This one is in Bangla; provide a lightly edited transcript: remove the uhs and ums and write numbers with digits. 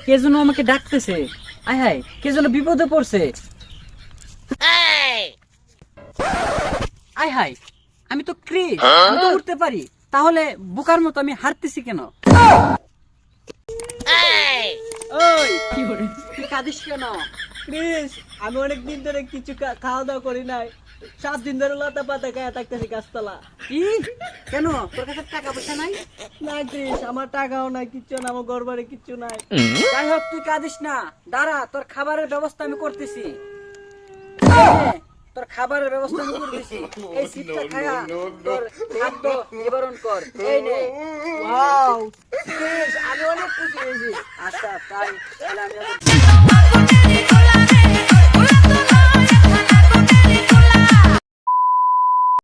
কে যেন আমাকে ডাকতেছে। আয় হায়, কে যেন বিপদে পড়ছে। আয় হায়, আমি তো ক্রিস, আমি তো উঠতে পারি, তাহলে বোকার মতো আমি হারতেছি কেন? ওই তুই কাঁদিস কেন? ক্রিস, আমি অনেকদিন ধরে কিছু খাওয়া দাওয়া করি নাই। 7 দিন ধরে লতা পাতা খায়া থাকতেছি গাছতলা। কি? কেন, তোর কাছে টাকা পয়সা নাই? না ক্রিস, আমার টাকাও নাই, কিচ্ছু না, আমার ঘর বাড়ি কিচ্ছু নাই। যাই হোক, তুই কাঁদিস না, দাঁড়া, তোর খাবারের ব্যবস্থা আমি করতেছি। এই নে, তোর খাবারের ব্যবস্থা আমি করতেছি। এই সিটটা খায়া তোর খাদ্য নিবারণ কর। এই নে। ওয়াও ক্রিস, আমি অনেক খুশি হয়েছি। আচ্ছা, তাই তাহলে আমি এখন